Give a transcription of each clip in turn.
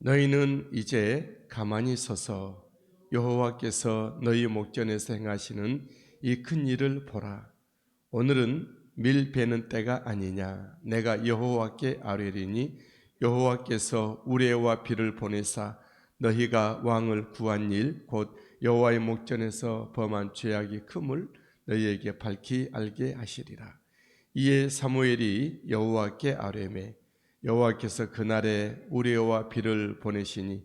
너희는 이제 가만히 서서 여호와께서 너희 목전에서 행하시는 이 큰 일을 보라. 오늘은 밀 베는 때가 아니냐. 내가 여호와께 아뢰리니 여호와께서 우레와 비를 보내사 너희가 왕을 구한 일 곧 여호와의 목전에서 범한 죄악이 큼을 너희에게 밝히 알게 하시리라. 이에 사무엘이 여호와께 아뢰매 여호와께서 그날에 우레와 비를 보내시니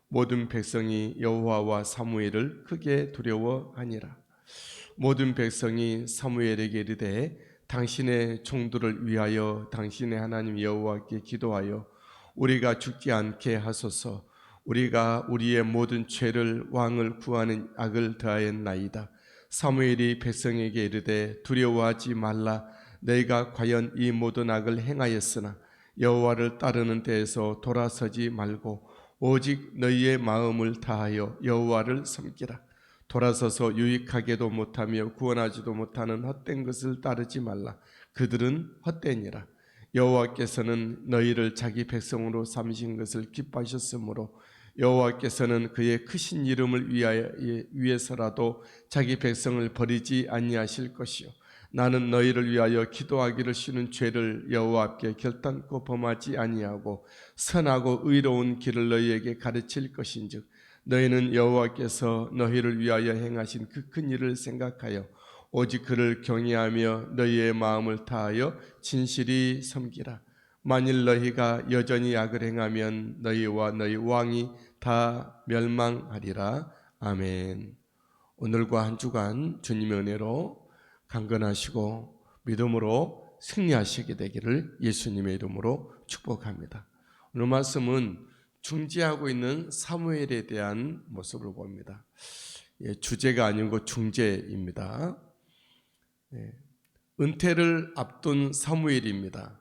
모든 백성이 여호와와 사무엘을 크게 두려워하니라. 모든 백성이 사무엘에게 이르되 당신의 종들을 위하여 당신의 하나님 여호와께 기도하여 우리가 죽지 않게 하소서. 우리가 우리의 모든 죄를 왕을 구하는 악을 더하였나이다. 사무엘이 백성에게 이르되 두려워하지 말라. 너희가 과연 이 모든 악을 행하였으나 여호와를 따르는 데에서 돌아서지 말고 오직 너희의 마음을 다하여 여호와를 섬기라. 돌아서서 유익하게도 못하며 구원하지도 못하는 헛된 것을 따르지 말라. 그들은 헛되니라. 여호와께서는 너희를 자기 백성으로 삼으신 것을 기뻐하셨으므로 여호와께서는 그의 크신 이름을 위해서라도 자기 백성을 버리지 아니하실 것이요 나는 너희를 위하여 기도하기를 쉬는 죄를 여호와 앞에 결단코 범하지 아니하고 선하고 의로운 길을 너희에게 가르칠 것인즉 너희는 여호와께서 너희를 위하여 행하신 그 큰 일을 생각하여 오직 그를 경외하며 너희의 마음을 다하여 진실이 섬기라. 만일 너희가 여전히 악을 행하면 너희와 너희 왕이 다 멸망하리라. 아멘. 오늘과 한 주간 주님의 은혜로 강건하시고 믿음으로 승리하시게 되기를 예수님의 이름으로 축복합니다. 오늘 말씀은 중재하고 있는 사무엘에 대한 모습을 봅니다. 주제가 아니고 중재입니다. 은퇴를 앞둔 사무엘입니다.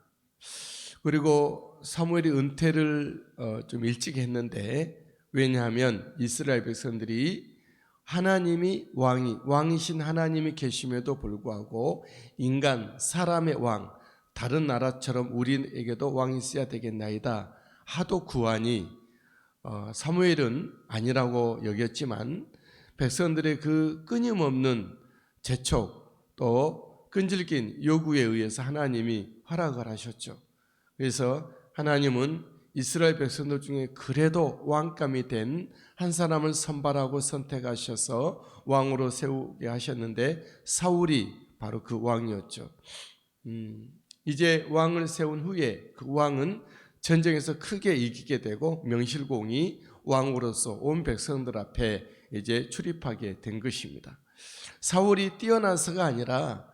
그리고 사무엘이 은퇴를 좀 일찍 했는데 왜냐하면 이스라엘 백성들이 하나님이 왕이신 하나님이 계심에도 불구하고 인간 사람의 왕 다른 나라처럼 우리에게도 왕이 있어야 되겠나이다 하도 구하니 사무엘은 아니라고 여겼지만 백성들의 그 끊임없는 재촉 또 끈질긴 요구에 의해서 하나님이 허락을 하셨죠. 그래서 하나님은 이스라엘 백성들 중에 그래도 왕감이 된 한 사람을 선발하고 선택하셔서 왕으로 세우게 하셨는데 사울이 바로 그 왕이었죠. 이제 왕을 세운 후에 그 왕은 전쟁에서 크게 이기게 되고 명실공히 왕으로서 온 백성들 앞에 이제 출입하게 된 것입니다. 사울이 뛰어나서가 아니라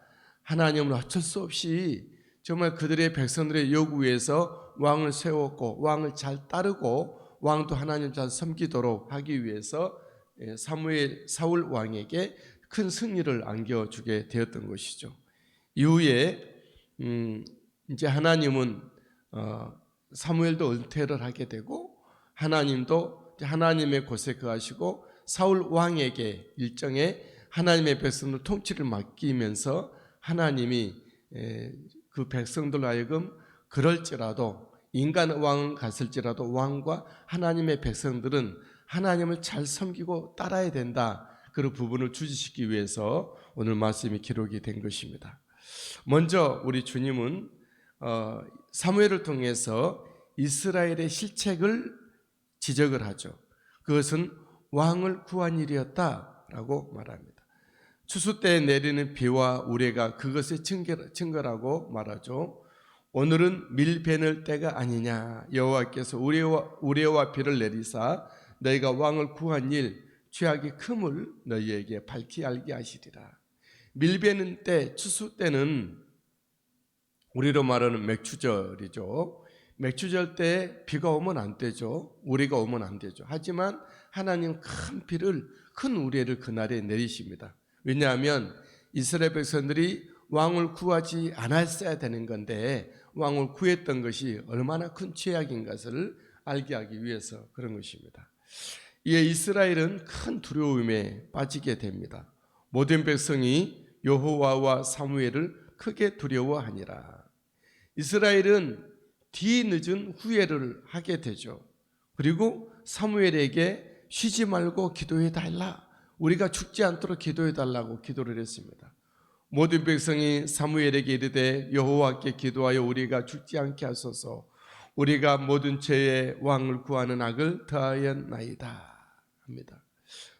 하나님은 어쩔 수 없이 정말 그들의 백성들의 요구에서 왕을 세웠고 왕을 잘 따르고 왕도 하나님 잘 섬기도록 하기 위해서 사울 왕에게 큰 승리를 안겨주게 되었던 것이죠. 이후에 이제 하나님은 사무엘도 은퇴를 하게 되고 하나님도 하나님의 곳에 거하시고 사울 왕에게 일정의 하나님의 백성들 통치를 맡기면서 하나님이 그 백성들로 하여금 그럴지라도 인간 왕은 갔을지라도 왕과 하나님의 백성들은 하나님을 잘 섬기고 따라야 된다. 그런 부분을 주지시키기 위해서 오늘 말씀이 기록이 된 것입니다. 먼저 우리 주님은 사무엘을 통해서 이스라엘의 실책을 지적을 하죠. 그것은 왕을 구한 일이었다라고 말합니다. 추수 때 내리는 비와 우레가 그것의 증거라고 말하죠. 오늘은 밀 베는 때가 아니냐. 여호와께서 우레와 비를 내리사 너희가 왕을 구한 일 죄악이 큼을 너희에게 밝히 알게 하시리라. 밀 베는 때, 추수 때는 우리로 말하는 맥추절이죠. 맥추절 때 비가 오면 안 되죠. 우레가 오면 안 되죠. 하지만 하나님 큰 우레를 그날에 내리십니다. 왜냐하면 이스라엘 백성들이 왕을 구하지 않았어야 되는 건데 왕을 구했던 것이 얼마나 큰 죄악인 것을 알게 하기 위해서 그런 것입니다. 이에 이스라엘은 큰 두려움에 빠지게 됩니다. 모든 백성이 여호와와 사무엘을 크게 두려워하니라. 이스라엘은 뒤늦은 후회를 하게 되죠. 그리고 사무엘에게 쉬지 말고 기도해 달라, 우리가 죽지 않도록 기도해 달라고 기도를 했습니다. 모든 백성이 사무엘에게 이르되 여호와께 기도하여 우리가 죽지 않게 하소서, 우리가 모든 죄의 왕을 구하는 악을 더하였나이다 합니다.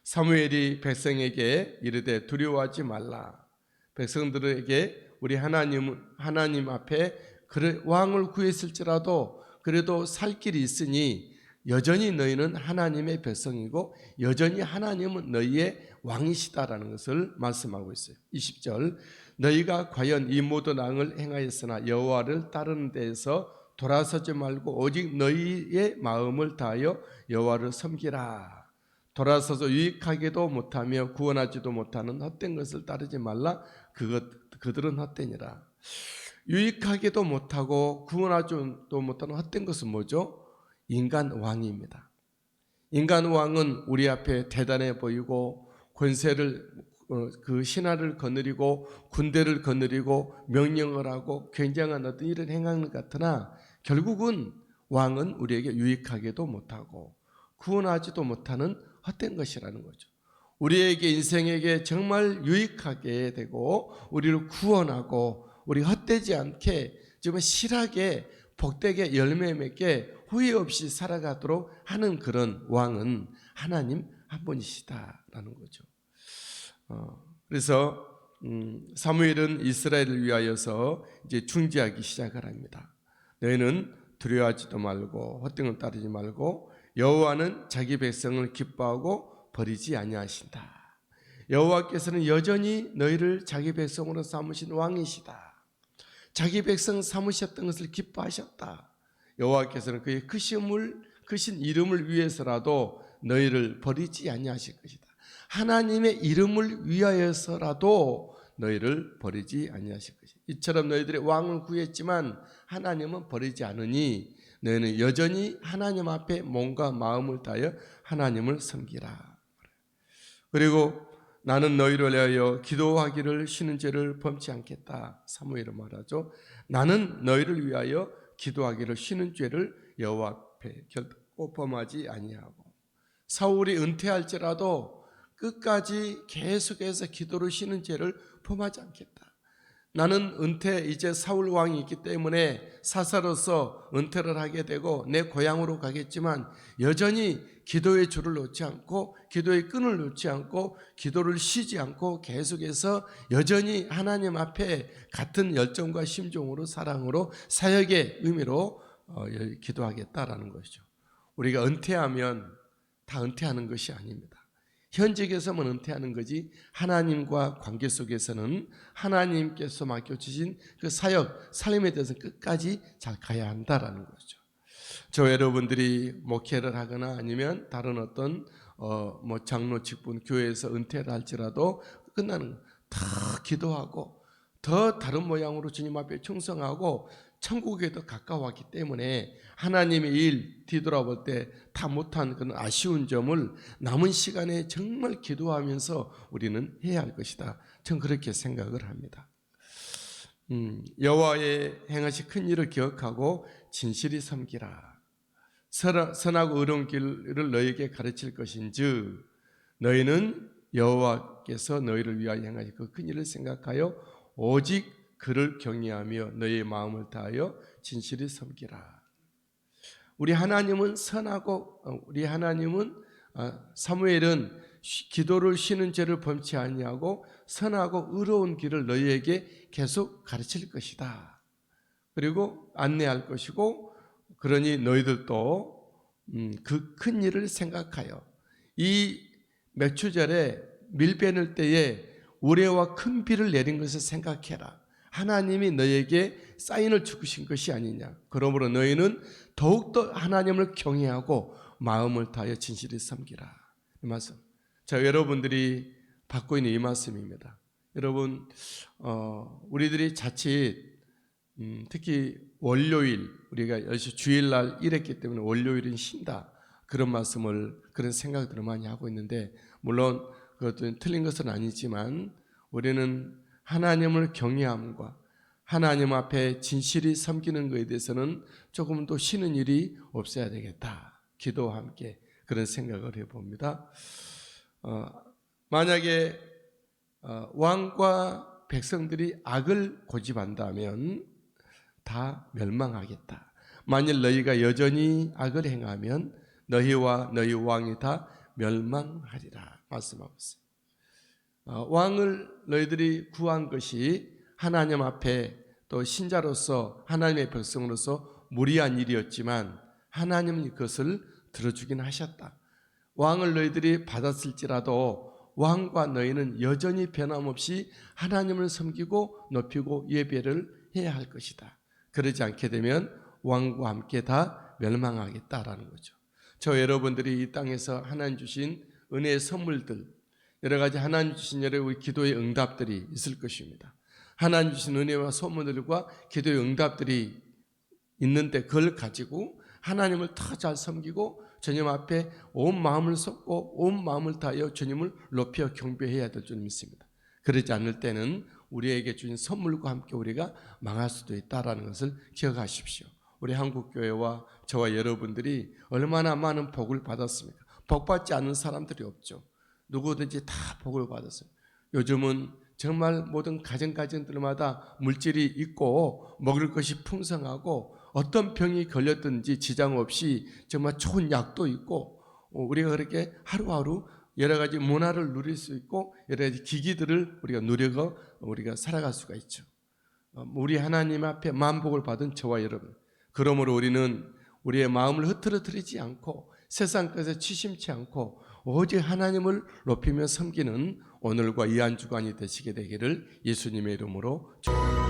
사무엘이 백성에게 이르되 두려워하지 말라, 백성들에게 우리 하나님 앞에 왕을 구했을지라도 그래도 살 길이 있으니 여전히 너희는 하나님의 백성이고 여전히 하나님은 너희의 왕이시다라는 것을 말씀하고 있어요. 20절, 너희가 과연 이 모든 악을 행하였으나 여호와를 따르는 데에서 돌아서지 말고 오직 너희의 마음을 다하여 여호와를 섬기라. 돌아서서 유익하게도 못하며 구원하지도 못하는 헛된 것을 따르지 말라. 그들은 헛되니라. 유익하게도 못하고 구원하지도 못하는 헛된 것은 뭐죠? 인간 왕입니다. 인간 왕은 우리 앞에 대단해 보이고 권세를 그 신하를 거느리고 군대를 거느리고 명령을 하고 굉장한 어떤 일을 행하는 것 같으나 결국은 왕은 우리에게 유익하게도 못하고 구원하지도 못하는 헛된 것이라는 거죠. 우리에게 인생에게 정말 유익하게 되고 우리를 구원하고 우리 헛되지 않게 정말 실하게 복되게 열매 맺게 후회 없이 살아가도록 하는 그런 왕은 하나님 한 분이시다라는 거죠. 그래서 사무엘은 이스라엘을 위하여서 이제 중지하기 시작을 합니다. 너희는 두려워하지도 말고 헛된 걸 따르지 말고 여호와는 자기 백성을 기뻐하고 버리지 아니하신다. 여호와께서는 여전히 너희를 자기 백성으로 삼으신 왕이시다. 자기 백성 삼으셨던 것을 기뻐하셨다. 여호와께서는 그의 크신 이름을 위해서라도 너희를 버리지 아니하실 것이다. 하나님의 이름을 위하여서라도 너희를 버리지 아니하실 것이다. 이처럼 너희들의 왕을 구했지만 하나님은 버리지 않으니 너희는 여전히 하나님 앞에 몸과 마음을 다하여 하나님을 섬기라. 그리고 나는 너희를 위하여 기도하기를 쉬는 죄를 범치 않겠다. 사무엘은 말하죠. 나는 너희를 위하여 기도하기를 쉬는 죄를 여호와 앞에 결코 범하지 아니하고, 사울이 은퇴할지라도 끝까지 계속해서 기도를 쉬는 죄를 범하지 않겠다. 나는 이제 사울 왕이 있기 때문에 사사로서 은퇴를 하게 되고 내 고향으로 가겠지만 여전히 기도의 줄을 놓지 않고 기도의 끈을 놓지 않고 기도를 쉬지 않고 계속해서 여전히 하나님 앞에 같은 열정과 심정으로 사랑으로 사역의 의미로 기도하겠다라는 것이죠. 우리가 은퇴하면 다 은퇴하는 것이 아닙니다. 현직에서만 은퇴하는 거지 하나님과 관계 속에서는 하나님께서 맡겨주신 그 사역, 삶에 대해서 끝까지 잘 가야 한다라는 거죠. 저 여러분들이 목회를 하거나 아니면 다른 어떤 장로 직분 교회에서 은퇴를 할지라도 끝나는 더 기도하고 더 다른 모양으로 주님 앞에 충성하고 천국에 더 가까웠기 때문에 하나님의 일 뒤돌아볼 때 다 못한 그런 아쉬운 점을 남은 시간에 정말 기도하면서 우리는 해야 할 것이다. 전 그렇게 생각을 합니다. 여호와의 행하신 큰 일을 기억하고 진실히 섬기라. 선하고 의로운 길을 너희에게 가르칠 것인즉 너희는 여호와께서 너희를 위하여 행하신 그 큰 일을 생각하여 오직 그를 경외하며 너희의 마음을 다하여 진실히 섬기라. 우리 하나님은 선하고 우리 하나님은 사무엘은 기도를 쉬는 죄를 범치 아니하고 선하고 의로운 길을 너희에게 계속 가르칠 것이다. 그리고 안내할 것이고 그러니 너희들도 그 큰 일을 생각하여 이 맥추절에 밀 베낼 때에 우레와 큰 비를 내린 것을 생각해라. 하나님이 너에게 사인을 주신 것이 아니냐. 그러므로 너희는 더욱더 하나님을 경외하고 마음을 다하여 진실히 섬기라. 이 말씀. 자, 여러분들이 받고 있는 이 말씀입니다. 여러분, 우리들이 자칫 특히 월요일, 우리가 주일날 일했기 때문에 월요일은 쉰다. 그런 말씀을, 그런 생각들을 많이 하고 있는데, 물론 그것도 틀린 것은 아니지만 우리는 하나님을 경외함과 하나님 앞에 진실히 섬기는 것에 대해서는 조금 더 쉬는 일이 없어야 되겠다. 기도와 함께 그런 생각을 해봅니다. 만약에 왕과 백성들이 악을 고집한다면 다 멸망하겠다. 만일 너희가 여전히 악을 행하면 너희와 너희 왕이 다 멸망하리라 말씀하고 있어요. 왕을 너희들이 구한 것이 하나님 앞에 또 신자로서 하나님의 백성으로서 무리한 일이었지만 하나님은 그것을 들어주긴 하셨다. 왕을 너희들이 받았을지라도 왕과 너희는 여전히 변함없이 하나님을 섬기고 높이고 예배를 해야 할 것이다. 그러지 않게 되면 왕과 함께 다 멸망하겠다라는 거죠. 저 여러분들이 이 땅에서 하나님 주신 은혜의 선물들, 여러 가지 하나님 주신 여러 기도의 응답들이 있을 것입니다. 하나님 주신 은혜와 선물들과 기도의 응답들이 있는데 그걸 가지고 하나님을 더 잘 섬기고 주님 앞에 온 마음을 쏟고 온 마음을 다하여 주님을 높여 경배해야 될 줄 믿습니다. 그러지 않을 때는 우리에게 주신 선물과 함께 우리가 망할 수도 있다는 것을 기억하십시오. 우리 한국교회와 저와 여러분들이 얼마나 많은 복을 받았습니까? 복 받지 않은 사람들이 없죠. 누구든지 다 복을 받았어요. 요즘은 정말 모든 가정들마다 물질이 있고 먹을 것이 풍성하고 어떤 병이 걸렸든지 지장 없이 정말 좋은 약도 있고 우리가 그렇게 하루하루 여러 가지 문화를 누릴 수 있고 여러 가지 기기들을 우리가 누려서 우리가 살아갈 수가 있죠. 우리 하나님 앞에 만복을 받은 저와 여러분, 그러므로 우리는 우리의 마음을 흐트러뜨리지 않고 세상 것에 취심치 않고 오직 하나님을 높이며 섬기는 오늘과 이 한 주간이 되시게 되기를 예수님의 이름으로 축원합니다.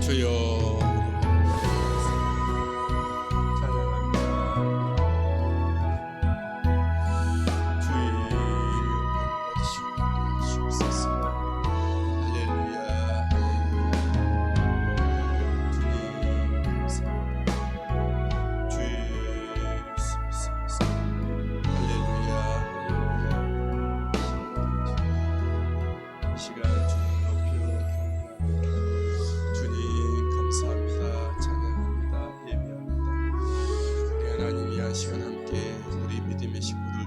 주여 시간 함께 우리 믿음의 식구들